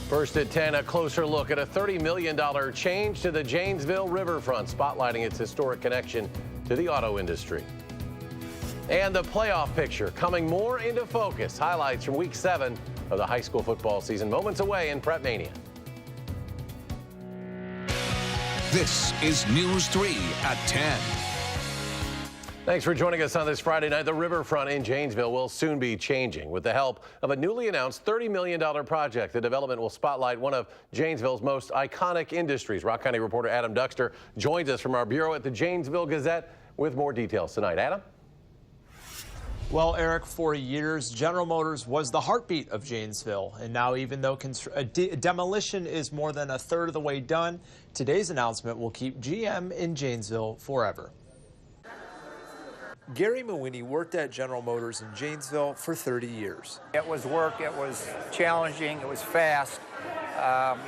First at 10, a closer look at a $30 million change to the Janesville riverfront, spotlighting its historic connection to the auto industry. And the playoff picture coming more into focus. Highlights from week 7 of the high school football season, moments away in Prep Mania. This is News 3 at 10. Thanks for joining us on this Friday night. The riverfront in Janesville will soon be changing with the help of a newly announced $30 million project. The development will spotlight one of Janesville's most iconic industries. Rock County reporter Adam Duxter joins us from our bureau at the Janesville Gazette with more details tonight. Adam? Well, Eric, for years, General Motors was the heartbeat of Janesville. And now, even though demolition is more than a third of the way done, today's announcement will keep GM in Janesville forever. Gary Mawini worked at General Motors in Janesville for 30 years. It was work, it was challenging, it was fast.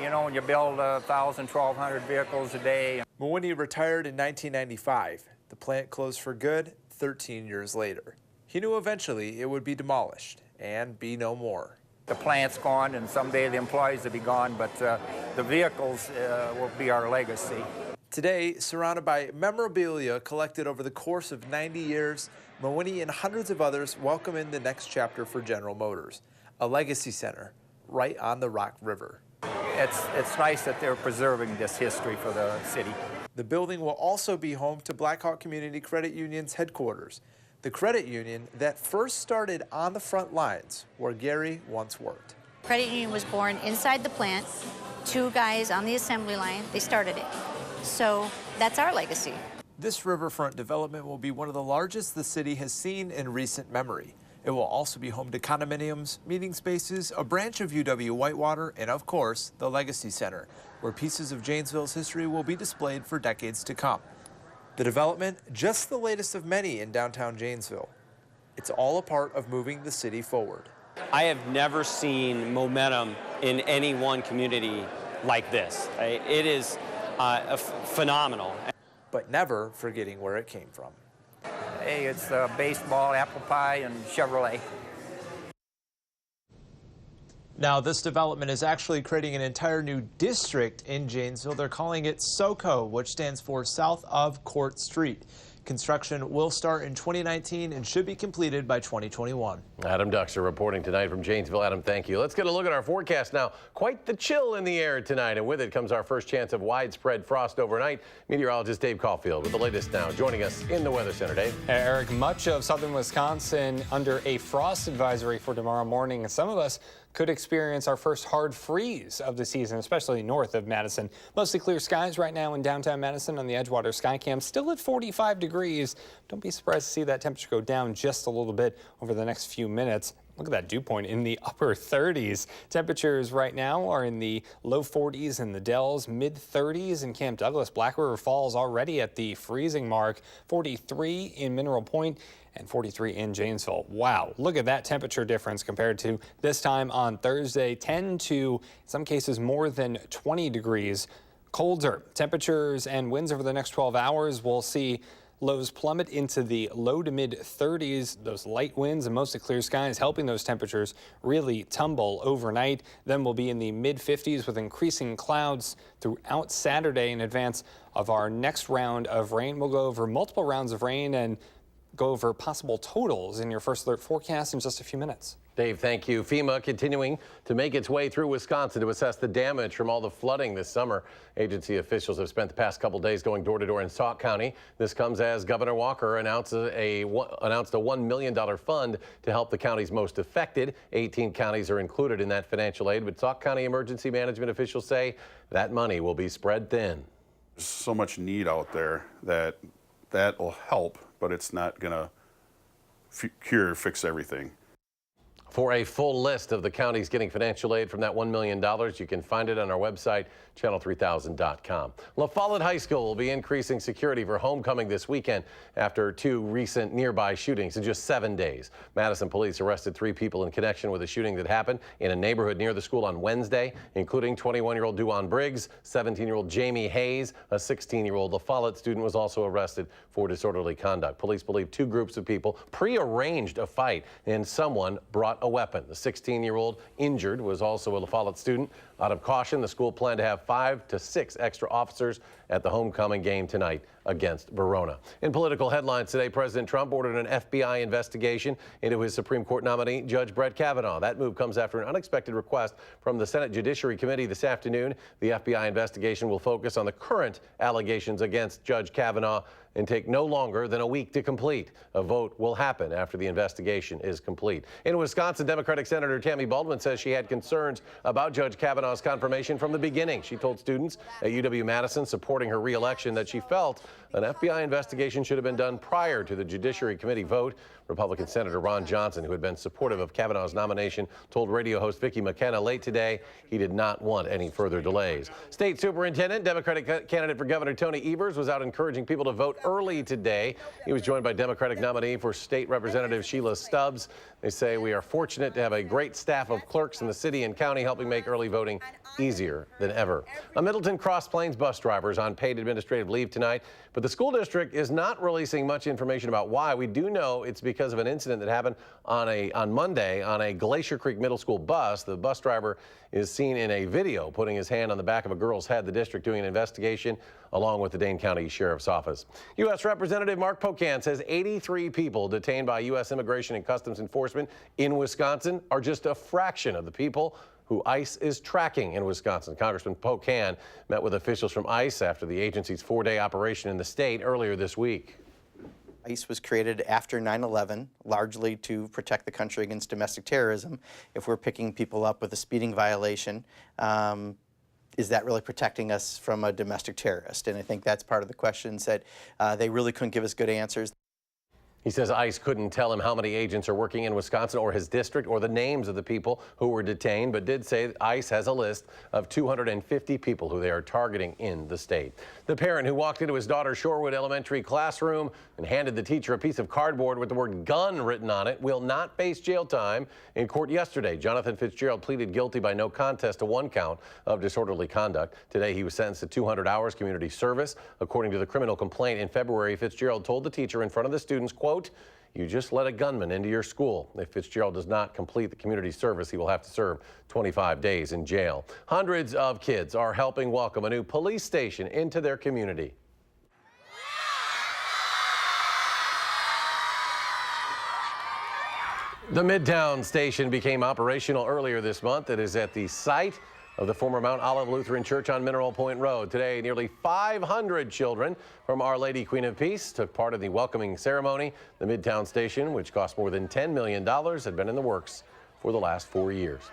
You know, when you build 1,000, 1,200 vehicles a day. Mawini retired in 1995. The plant closed for good 13 years later. He knew eventually it would be demolished and be no more. The plant's gone, and someday the employees will be gone, but the vehicles will be our legacy. Today, surrounded by memorabilia collected over the course of 90 years, Mawini and hundreds of others welcome in the next chapter for General Motors, a legacy center right on the Rock River. It's nice that they're preserving this history for the city. The building will also be home to Blackhawk Community Credit Union's headquarters, the credit union that first started on the front lines where Gary once worked. Credit union was born inside the plant. 2 guys on the assembly line, they started it. So that's our legacy. This riverfront development will be one of the largest the city has seen in recent memory. It will also be home to condominiums, meeting spaces, a branch of UW Whitewater, and of course, the Legacy Center, where pieces of Janesville's history will be displayed for decades to come. The development, just the latest of many in downtown Janesville. It's all a part of moving the city forward. I have never seen momentum in any one community like this. It is phenomenal. But never forgetting where it came from. Hey, it's baseball, apple pie, and Chevrolet. Now, this development is actually creating an entire new district in Janesville. They're calling it SoCo, which stands for South of Court Street. Construction will start in 2019 and should be completed by 2021. Adam Duxter reporting tonight from Janesville. Adam, thank you. Let's get a look at our forecast now. Quite the chill in the air tonight, and with it comes our first chance of widespread frost overnight. Meteorologist Dave Caulfield with the latest now, joining us in the Weather Center. Dave. Eric, much of southern Wisconsin under a frost advisory for tomorrow morning, and some of us could experience our first hard freeze of the season, especially north of Madison. Mostly clear skies right now in downtown Madison on the Edgewater Skycam, still at 45 degrees. Don't be surprised to see that temperature go down just a little bit over the next few minutes. Look at that dew point in the upper 30s. Temperatures right now are in the low 40s in the Dells, mid 30s in Camp Douglas. Black River Falls already at the freezing mark, 43 in Mineral Point and 43 in Janesville. Wow, look at that temperature difference compared to this time on Thursday. 10 to, in some cases, more than 20 degrees colder. Temperatures and winds over the next 12 hours, we'll see lows plummet into the low to mid 30s. Those light winds and mostly clear skies helping those temperatures really tumble overnight. Then we'll be in the mid 50s with increasing clouds throughout Saturday in advance of our next round of rain. We'll go over multiple rounds of rain and go over possible totals in your first alert forecast in just a few minutes. Dave, thank you. FEMA continuing to make its way through Wisconsin to assess the damage from all the flooding this summer. Agency officials have spent the past couple days going door to door in Sauk County. This comes as Governor Walker announced a $1 million fund to help the counties most affected. 18 counties are included in that financial aid, but Sauk County emergency management officials say that money will be spread thin. There's so much need out there that will help, but it's not going to fix everything. For a full list of the counties getting financial aid from that $1 million, you can find it on our website, channel3000.com. La Follette High School will be increasing security for homecoming this weekend after 2 recent nearby shootings in just 7 days. Madison police arrested 3 people in connection with a shooting that happened in a neighborhood near the school on Wednesday, including 21-year-old Duan Briggs, 17-year-old Jamie Hayes. A 16-year-old La Follette student was also arrested for disorderly conduct. Police believe 2 groups of people prearranged a fight and someone brought brought a weapon. The 16-year-old injured was also a La Follette student. Out of caution, the school planned to have 5 to 6 extra officers at the homecoming game tonight against Verona. In political headlines today, President Trump ordered an FBI investigation into his Supreme Court nominee, Judge Brett Kavanaugh. That move comes after an unexpected request from the Senate Judiciary Committee this afternoon. The FBI investigation will focus on the current allegations against Judge Kavanaugh and take no longer than a week to complete. A vote will happen after the investigation is complete. In Wisconsin, Democratic Senator Tammy Baldwin says she had concerns about Judge Kavanaugh's confirmation from the beginning. She told students at UW-Madison supporting her re-election that she felt an FBI investigation should have been done prior to the Judiciary Committee vote. Republican Senator Ron Johnson, who had been supportive of Kavanaugh's nomination, told radio host Vicki McKenna late today he did not want any further delays. State Superintendent, Democratic candidate for Governor Tony Evers was out encouraging people to vote early today. He was joined by Democratic nominee for State Representative Sheila Stubbs. They say we are fortunate to have a great staff of clerks in the city and county helping make early voting easier than ever. A Middleton Cross Plains bus driver is on paid administrative leave tonight, but the school district is not releasing much information about why. We do know it's because of an incident that happened on Monday on a Glacier Creek Middle School bus. The bus driver is seen in a video putting his hand on the back of a girl's head. The district doing an investigation along with the Dane County Sheriff's Office. U.S. Representative Mark Pocan says 83 people detained by U.S. Immigration and Customs Enforcement in Wisconsin are just a fraction of the people who ICE is tracking in Wisconsin. Congressman Pocan met with officials from ICE after the agency's 4-day operation in the state earlier this week. ICE was created after 9/11, largely to protect the country against domestic terrorism. If we're picking people up with a speeding violation, is that really protecting us from a domestic terrorist? And I think that's part of the questions that they really couldn't give us good answers. He says ICE couldn't tell him how many agents are working in Wisconsin or his district or the names of the people who were detained, but did say that ICE has a list of 250 people who they are targeting in the state. The parent who walked into his daughter's Shorewood Elementary classroom and handed the teacher a piece of cardboard with the word gun written on it will not face jail time. In court yesterday, Jonathan Fitzgerald pleaded guilty by no contest to 1 count of disorderly conduct. Today, he was sentenced to 200 hours community service. According to the criminal complaint in February, Fitzgerald told the teacher in front of the students, quote, "You just let a gunman into your school." If Fitzgerald does not complete the community service, he will have to serve 25 days in jail. Hundreds of kids are helping welcome a new police station into their community. The Midtown station became operational earlier this month. It is at the site of the former Mount Olive Lutheran Church on Mineral Point Road. Today, nearly 500 children from Our Lady Queen of Peace took part in the welcoming ceremony. The Midtown station, which cost more than $10 million, had been in the works for the last 4 years.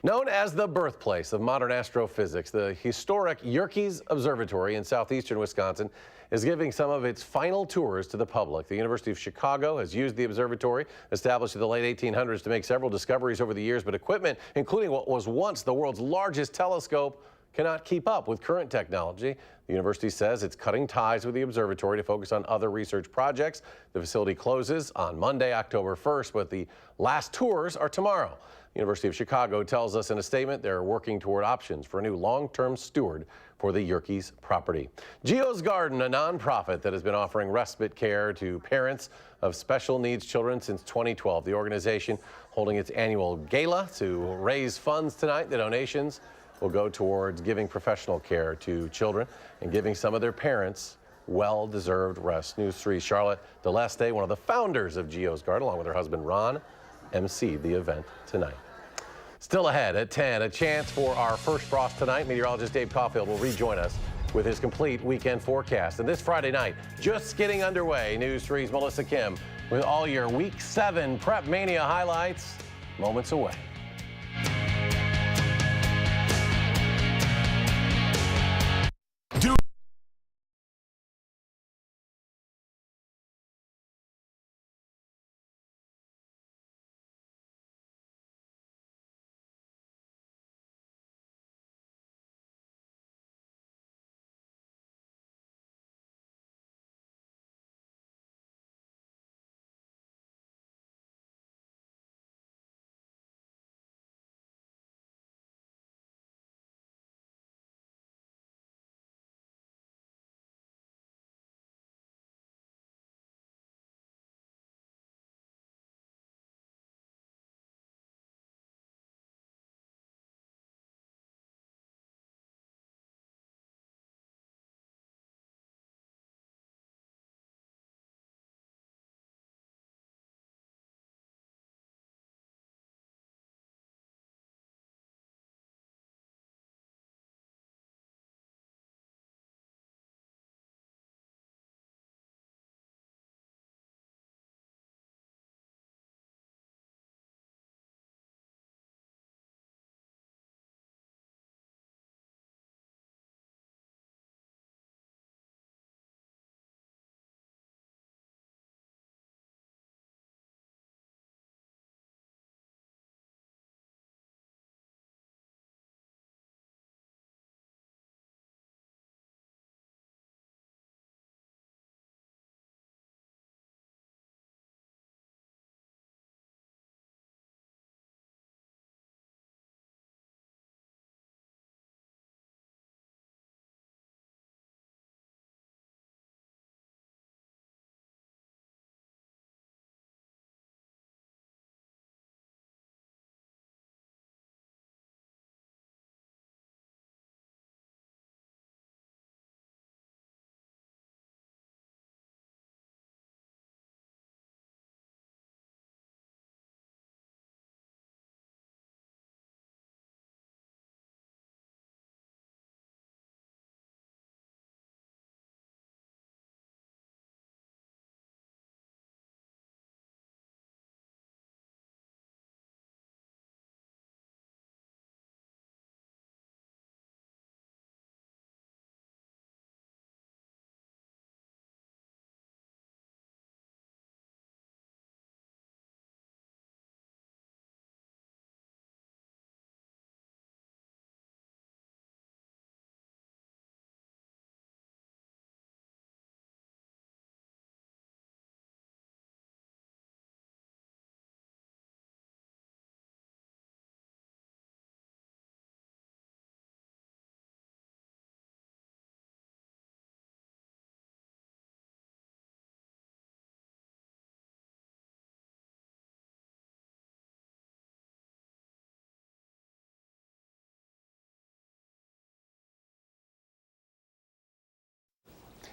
Known as the birthplace of modern astrophysics, the historic Yerkes Observatory in southeastern Wisconsin is giving some of its final tours to the public. The University of Chicago has used the observatory, established in the late 1800s, to make several discoveries over the years, but equipment, including what was once the world's largest telescope, cannot keep up with current technology. The university says it's cutting ties with the observatory to focus on other research projects. The facility closes on Monday, October 1st, but the last tours are tomorrow. The University of Chicago tells us in a statement they're working toward options for a new long-term steward for the Yerkes property. Geo's Garden, a nonprofit that has been offering respite care to parents of special needs children since 2012. The organization holding its annual gala to raise funds tonight. The donations will go towards giving professional care to children and giving some of their parents well-deserved rest. News 3 Charlotte DeLeste, one of the founders of Geo's Garden, along with her husband Ron, emceed the event tonight. Still ahead at 10, a chance for our first frost tonight. Meteorologist Dave Caulfield will rejoin us with his complete weekend forecast. And this Friday night, just getting underway, News 3's Melissa Kim with all your Week 7 Prep Mania highlights moments away.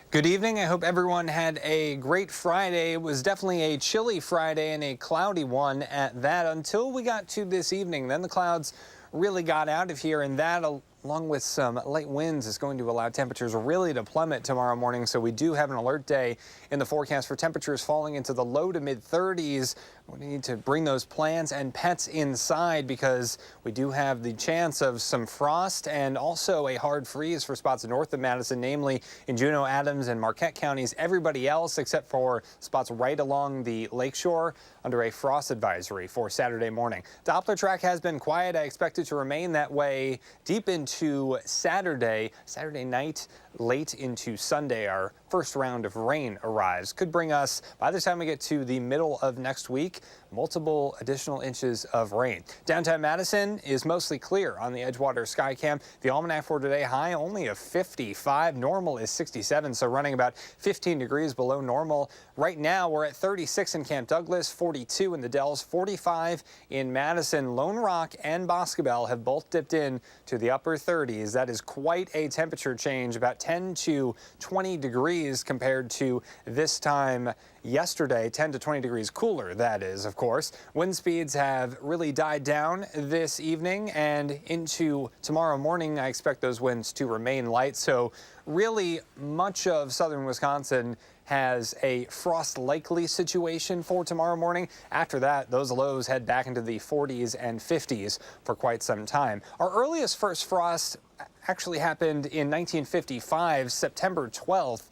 Good evening. I hope everyone had a great Friday. It was definitely a chilly Friday and a cloudy one at that until we got to this evening. Then the clouds really got out of here, and that, along with some light winds, is going to allow temperatures really to plummet tomorrow morning. So we do have an alert day in the forecast for temperatures falling into the low to mid 30s. We need to bring those plants and pets inside because we do have the chance of some frost and also a hard freeze for spots north of Madison, namely in Juneau, Adams, and Marquette counties. Everybody else except for spots right along the lakeshore under a frost advisory for Saturday morning. Doppler track has been quiet. I expect it to remain that way deep into Saturday night, late into Sunday. Our first round of rain arrives. Could bring us, by the time we get to the middle of next week, multiple additional inches of rain. Downtown Madison is mostly clear on the Edgewater Skycam. The almanac for today, high only of 55. Normal is 67, so running about 15 degrees below normal. Right now, we're at 36 in Camp Douglas, 42 in the Dells, 45 in Madison. Lone Rock and Boscobel have both dipped in to the upper 30s. That is quite a temperature change, about 10 to 20 degrees compared to this time yesterday. 10 to 20 degrees cooler, that is, of course. Wind speeds have really died down this evening, and into tomorrow morning, I expect those winds to remain light. So really, much of southern Wisconsin has a frost likely situation for tomorrow morning. After that, those lows head back into the 40s and 50s for quite some time. Our earliest first frost actually happened in 1955, September 12th.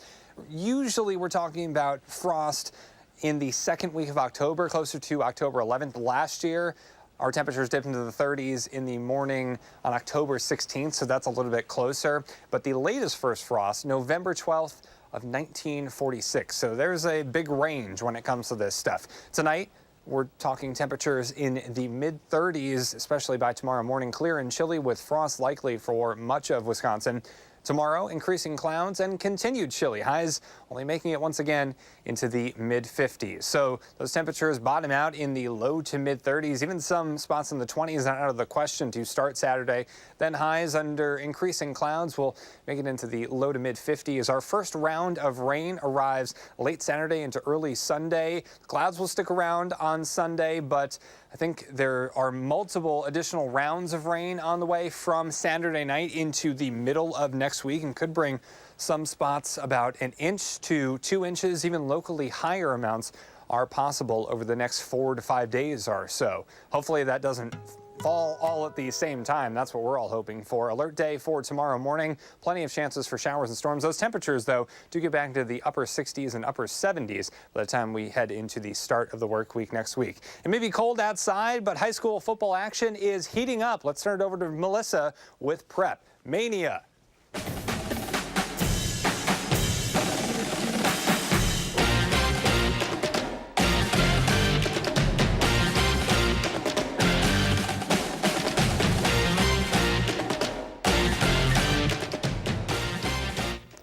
Usually we're talking about frost in the second week of October, closer to October 11th. Last year, our temperatures dipped into the 30s in the morning on October 16th, so that's a little bit closer. But the latest first frost, November 12th of 1946. So there's a big range when it comes to this stuff. Tonight, we're talking temperatures in the mid-30s, especially by tomorrow morning. Clear and chilly with frost likely for much of Wisconsin. Tomorrow, increasing clouds and continued chilly. Highs only making it once again into the mid-50s. So those temperatures bottom out in the low to mid-30s. Even some spots in the 20s not out of the question to start Saturday. Then highs under increasing clouds will make it into the low to mid-50s. Our first round of rain arrives late Saturday into early Sunday. Clouds will stick around on Sunday, but I think there are multiple additional rounds of rain on the way from Saturday night into the middle of next week, and could bring some spots about an inch to 2 inches. Even locally higher amounts are possible over the next 4 to 5 days or so. Hopefully that doesn't fall all at the same time. That's what we're all hoping for. Alert day for tomorrow morning. Plenty of chances for showers and storms. Those temperatures, though, do get back into the upper 60s and upper 70s by the time we head into the start of the work week next week. It may be cold outside, but high school football action is heating up. Let's turn it over to Melissa with Prep Mania.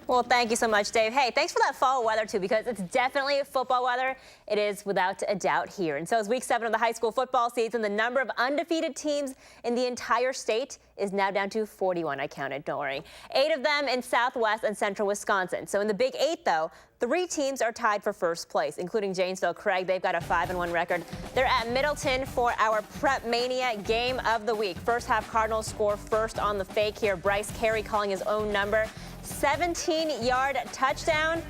Well, thank you so much, Dave. Hey, thanks for that fall weather, too, because it's definitely football weather. It is without a doubt here. And so as week 7 of the high school football season, the number of undefeated teams in the entire state is now down to 41. I counted, don't worry. 8 of them in southwest and central Wisconsin. So in the Big 8, though, 3 teams are tied for first place, including Janesville. Craig, they've got a 5-1 record. They're at Middleton for our Prep Mania game of the week. First half, Cardinals score first on the fake here. Bryce Carey calling his own number. 17-yard touchdown.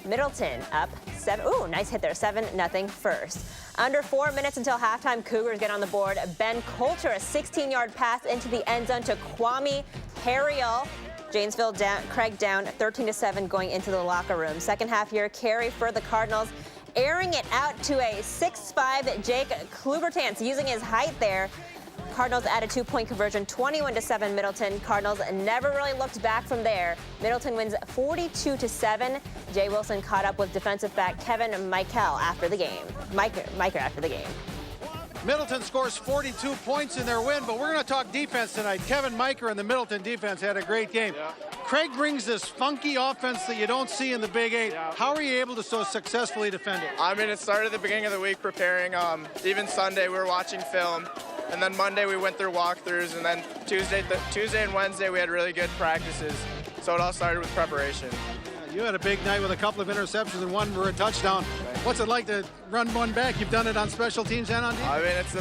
Middleton up 7. Ooh, nice hit there. 7-0 first. Under 4 minutes until halftime, Cougars get on the board. Ben Coulter, a 16-yard pass into the end zone to Kwame Harriel. Janesville down, Craig down 13-7 going into the locker room. Second half here, Carey for the Cardinals, airing it out to a 6'5" Jake Klubertans, using his height there. Cardinals add a 2-point conversion, 21-7 Middleton. Cardinals never really looked back from there. Middleton wins 42-7. Jay Wilson caught up with defensive back Kevin Michael after the game. Miker after the game. Middleton scores 42 points in their win, but we're going to talk defense tonight. Kevin Miker and the Middleton defense had a great game. Yeah. Craig brings this funky offense that you don't see in the Big 8. Yeah. How are you able to so successfully defend it? I mean, it started at the beginning of the week preparing. Even Sunday, we were watching film. And then Monday, we went through walkthroughs. And then Tuesday and Wednesday, we had really good practices. So it all started with preparation. You had a big night with a couple of interceptions and one for a touchdown. What's it like to run one back? You've done it on special teams and on defense. I mean, it's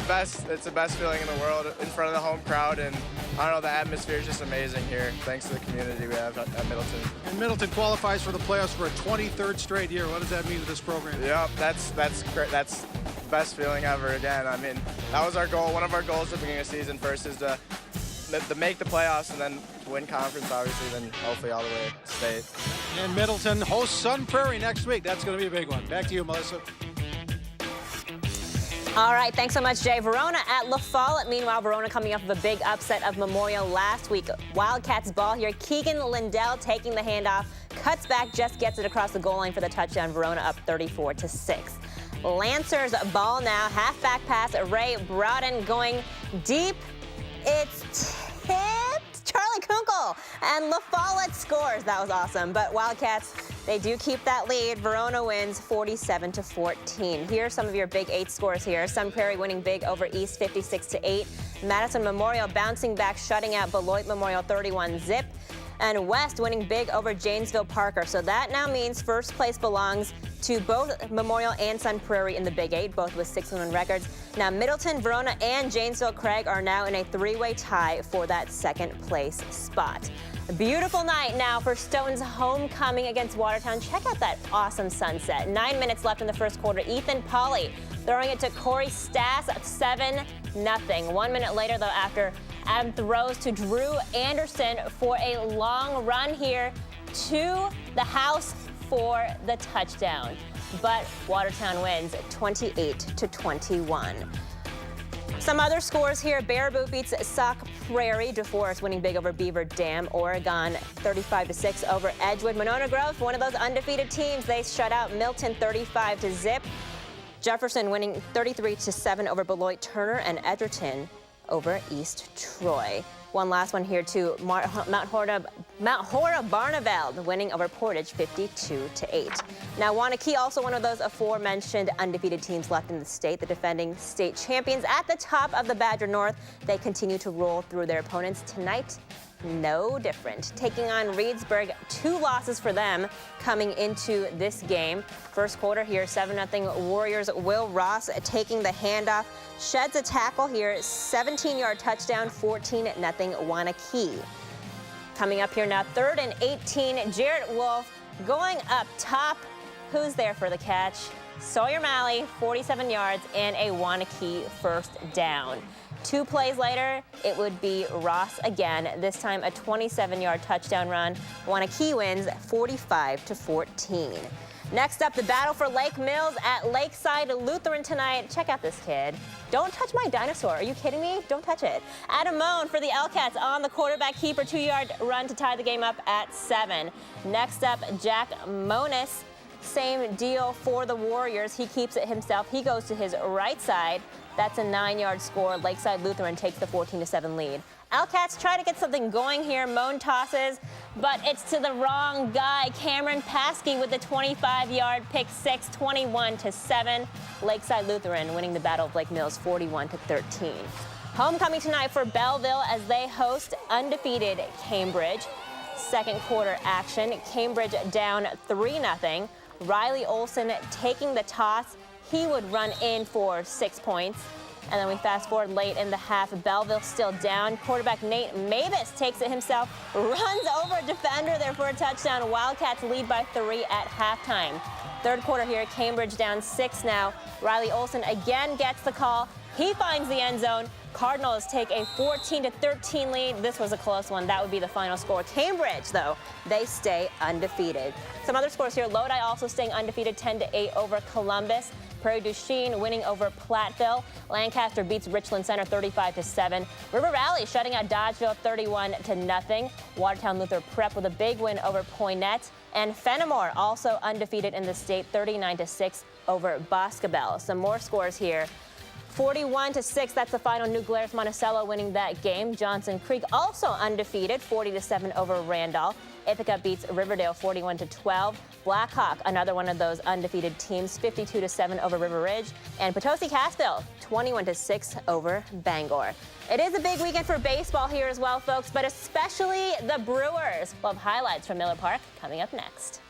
the best feeling in the world in front of the home crowd, and I don't know, the atmosphere is just amazing here. Thanks to the community we have at Middleton. And Middleton qualifies for the playoffs for a 23rd straight year. What does that mean to this program? Yep, that's great. That's the best feeling ever. Again, I mean, that was our goal. One of our goals at the beginning of the season first is to make the playoffs and then win conference, obviously, then hopefully all the way to state. And Middleton hosts Sun Prairie next week. That's going to be a big one. Back to you, Melissa. All right, thanks so much, Jay. Verona at La Follette. Meanwhile, Verona coming off of a big upset of Memorial last week. Wildcats ball here. Keegan Lindell taking the handoff, cuts back, just gets it across the goal line for the touchdown. Verona up 34-6. Lancers ball now. Halfback pass. Ray Broughton going deep. It's tipped. Charlie Kunkel. And La Follette scores. That was awesome. But Wildcats, they do keep that lead. Verona wins 47-14. Here are some of your Big 8 scores here. Sun Prairie winning big over East 56-8. Madison Memorial bouncing back, shutting out Beloit Memorial 31-zip. And West winning big over Janesville Parker. So that now means first place belongs to both Memorial and Sun Prairie in the Big 8, both with 6-1 records. Now Middleton, Verona, and Janesville Craig are now in a three-way tie for that second place spot. A beautiful night now for Stone's homecoming against Watertown. Check out that awesome sunset. 9 minutes left in the first quarter. Ethan Pauley throwing it to Corey Stass at 7-0. 1 minute later, though, after Adam throws to Drew Anderson for a long run here to the house for the touchdown. But Watertown wins 28-21. Some other scores here. Baraboo beats Sauk Prairie. DeForest winning big over Beaver Dam. Oregon 35-6 over Edgewood. Monona Grove, one of those undefeated teams. They shut out Milton 35-0. Jefferson winning 33-7 over Beloit Turner, and Edgerton over East Troy. One last one here too. Mount Horta Barneveld winning over Portage 52-8. Now Wanakee, also one of those aforementioned undefeated teams left in the state. The defending state champions at the top of the Badger North. They continue to roll through their opponents tonight. No different. Taking on Reedsburg, 2 losses for them coming into this game. First quarter here, 7-0 Warriors. Will Ross taking the handoff, sheds a tackle here, 17-yard touchdown, 14-0 Wanakee. Coming up here now, 3rd and 18. Jarrett Wolf going up top. Who's there for the catch? Sawyer Malley, 47 yards, and a Wanakee first down. 2 plays later, it would be Ross again, this time a 27-yard touchdown run. Wanakee wins 45-14. Next up, the battle for Lake Mills at Lakeside Lutheran tonight. Check out this kid. Don't touch my dinosaur. Are you kidding me? Don't touch it. Adam Moan for the L-Cats on the quarterback keeper, 2-yard run to tie the game up at 7. Next up, Jack Monis. Same deal for the Warriors. He keeps it himself. He goes to his right side. That's a 9-yard score. Lakeside Lutheran takes the 14-7 lead. L-Cats try to get something going here. Moan tosses, but it's to the wrong guy. Cameron Paskey with the 25-yard pick six, 21-7. Lakeside Lutheran winning the Battle of Lake Mills 41-13. Homecoming tonight for Belleville as they host undefeated Cambridge. Second quarter action. Cambridge down 3-0. Riley Olson taking the toss. He would run in for 6 points. And then we fast forward late in the half. Belleville still down. Quarterback Nate Mavis takes it himself, runs over a defender there for a touchdown. Wildcats lead by 3 at halftime. Third quarter here, Cambridge down 6 now. Riley Olson again gets the call. He finds the end zone. Cardinals take a 14-13 lead. This was a close one. That would be the final score. Cambridge, though, they stay undefeated. Some other scores here. Lodi also staying undefeated, 10-8 over Columbus. Prairie du Chien winning over Platteville. Lancaster beats Richland Center 35-7. River Valley shutting out Dodgeville 31-0. Watertown Luther Prep with a big win over Poynette. And Fenimore also undefeated in the state, 39-6 over Boscobel. Some more scores here. 41-6, that's the final. New Glarus Monticello winning that game. Johnson Creek also undefeated, 40-7 over Randolph. Ithaca beats Riverdale 41-12. Blackhawk, another one of those undefeated teams, 52-7 over River Ridge. And Potosi Cassville, 21-6 over Bangor. It is a big weekend for baseball here as well, folks, but especially the Brewers. We'll have highlights from Miller Park coming up next.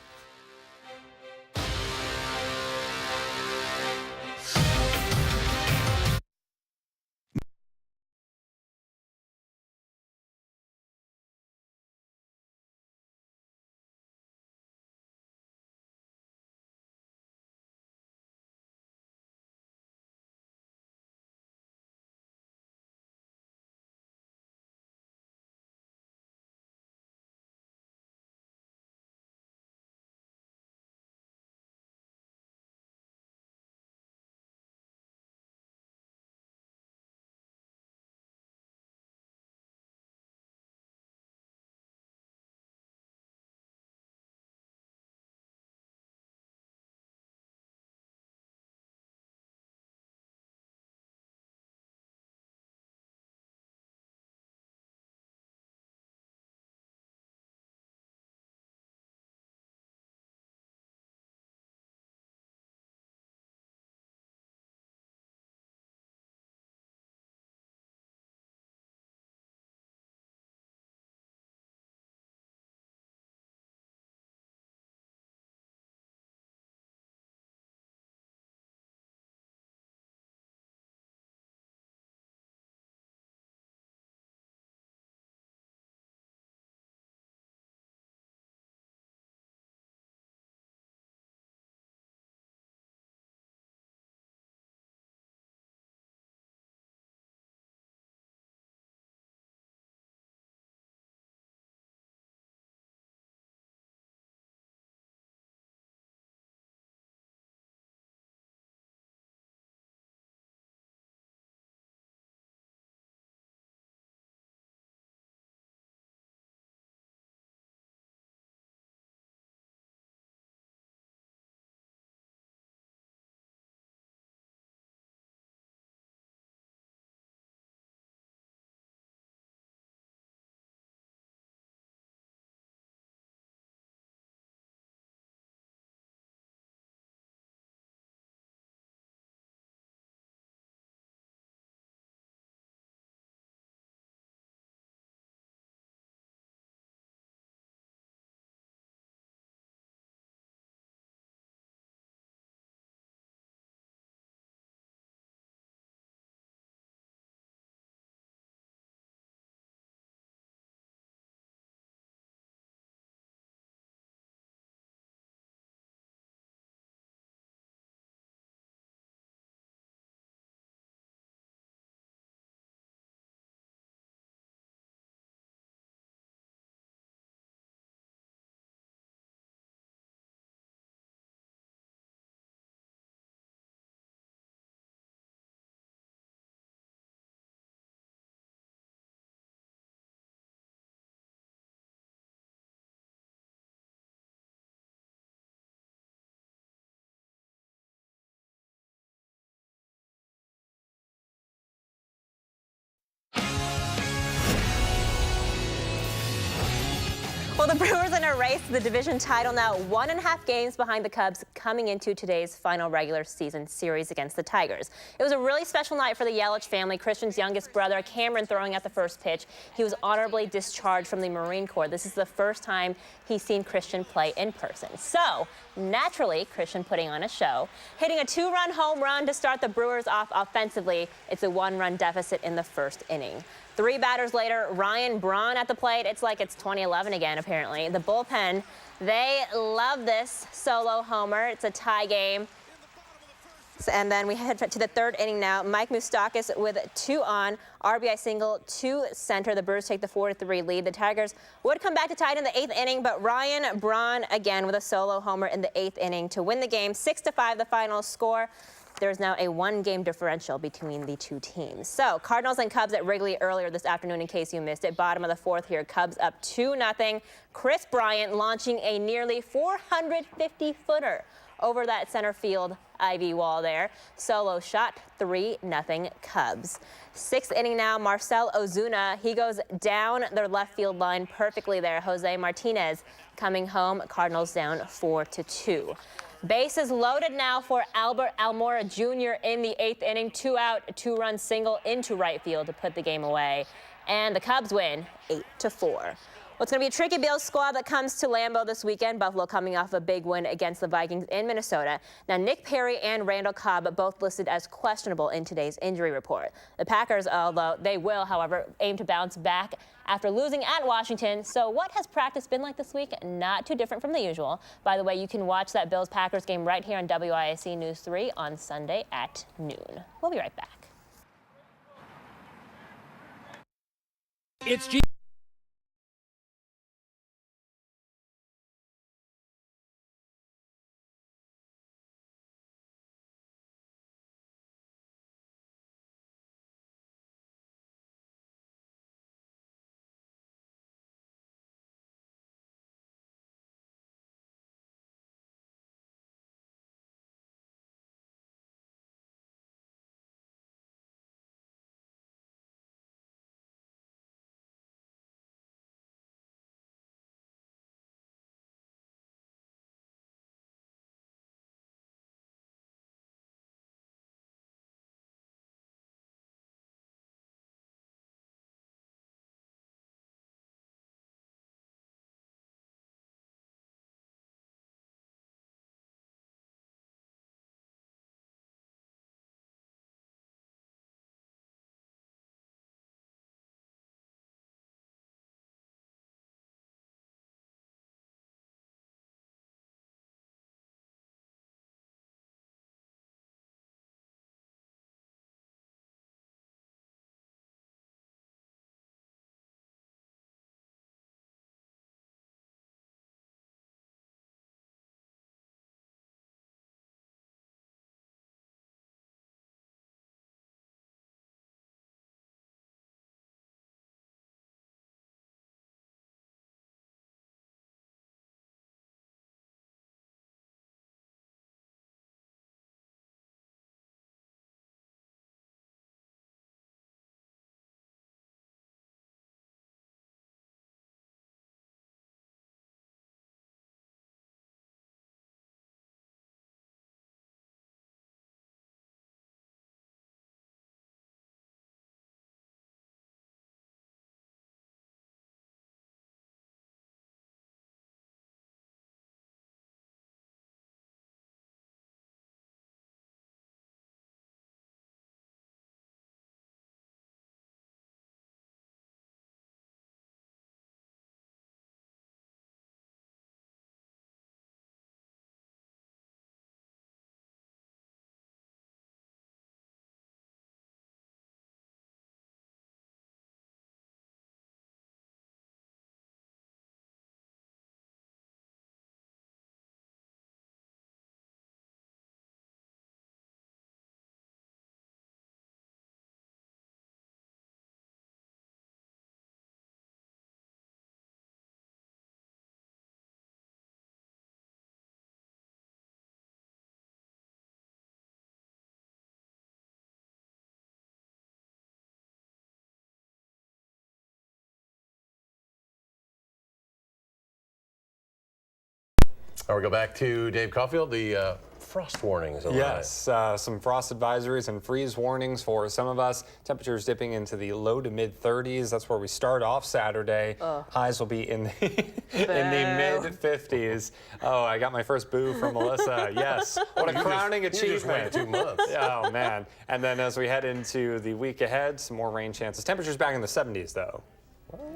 Well, the Brewers in a race to the division title, now 1.5 games behind the Cubs coming into today's final regular season series against the Tigers. It was a really special night for the Yelich family. Christian's youngest brother, Cameron, throwing out the first pitch. He was honorably discharged from the Marine Corps. This is the first time he's seen Christian play in person. So, naturally, Christian putting on a show, hitting a 2-run home run to start the Brewers off offensively. It's a 1-run deficit in the first inning. 3 batters later, Ryan Braun at the plate. It's like it's 2011 again, apparently. The bullpen, they love this solo homer. It's a tie game. And then we head to the 3rd inning now. Mike Moustakas with 2 on, RBI single to center. The Brewers take the 4-3 lead. The Tigers would come back to tie it in the 8th inning, but Ryan Braun again with a solo homer in the 8th inning to win the game. 6-5 the final score. There's now a 1-game differential between the two teams. So Cardinals and Cubs at Wrigley earlier this afternoon, in case you missed it. Bottom of the 4th here, Cubs up 2-0. Chris Bryant launching a nearly 450-footer over that center field ivy wall there. Solo shot, 3-0 Cubs. 6th inning now, Marcell Ozuna. He goes down their left field line perfectly there. Jose Martinez coming home. Cardinals down 4-2. Bases loaded now for Albert Almora Jr. in the 8th inning. 2 out, 2-run single into right field to put the game away. And the Cubs win 8-4. Well, it's going to be a tricky Bills squad that comes to Lambeau this weekend. Buffalo coming off a big win against the Vikings in Minnesota. Now, Nick Perry and Randall Cobb both listed as questionable in today's injury report. The Packers, although they will, however, aim to bounce back after losing at Washington. So what has practice been like this week? Not too different from the usual. By the way, you can watch that Bills-Packers game right here on WISC News 3 on Sunday at noon. We'll be right back. It's Now we go back to Dave Caulfield, the frost warnings overnight. Yes, some frost advisories and freeze warnings for some of us. Temperatures dipping into the low to mid 30s. That's where we start off Saturday. Highs will be in the mid 50s. Oh, I got my first boo from Melissa. Yes, what a crowning achievement. You just waited 2 months. Oh man. And then as we head into the week ahead, some more rain chances. Temperatures back in the 70s though.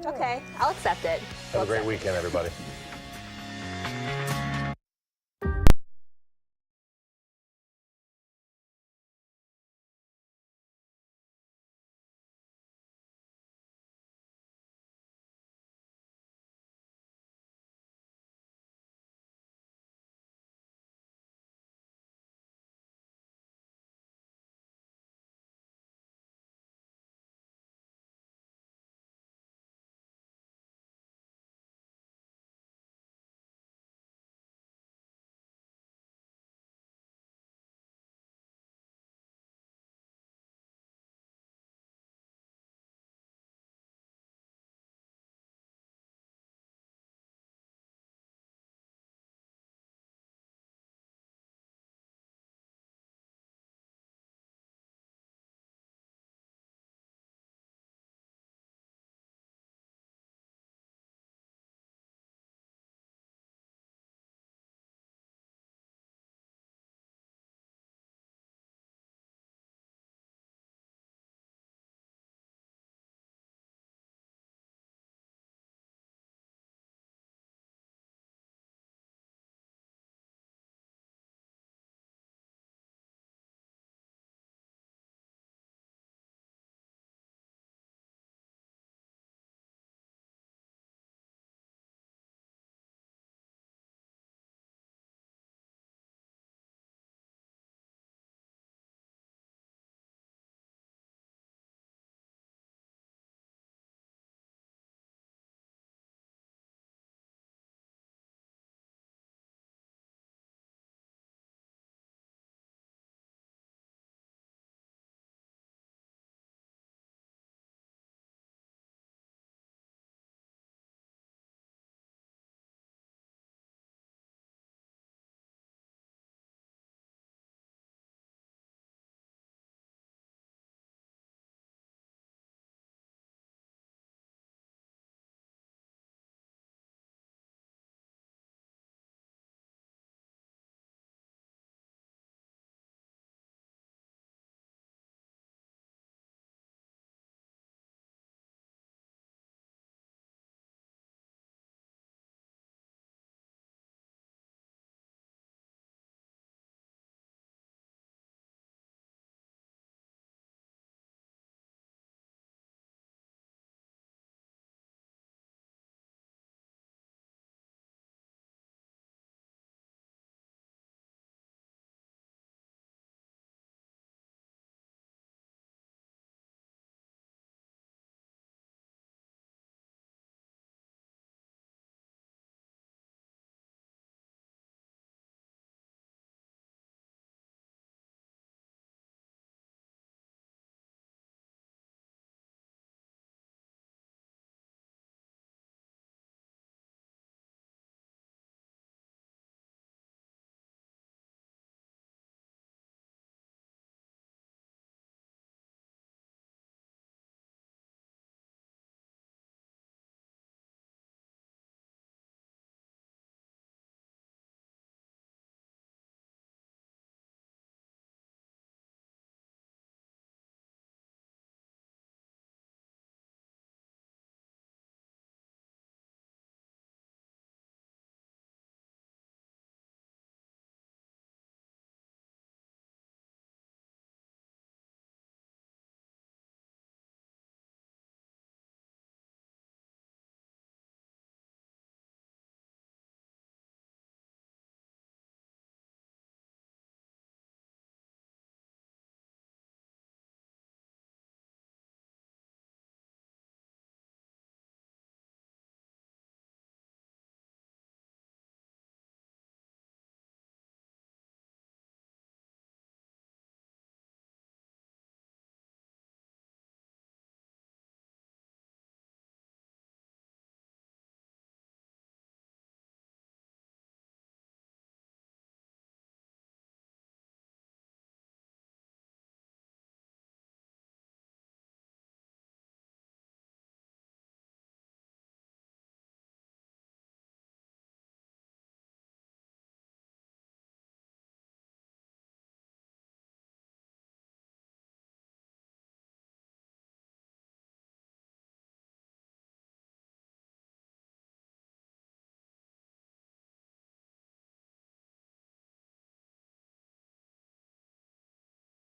Okay, I'll accept it. Have a great weekend, everybody.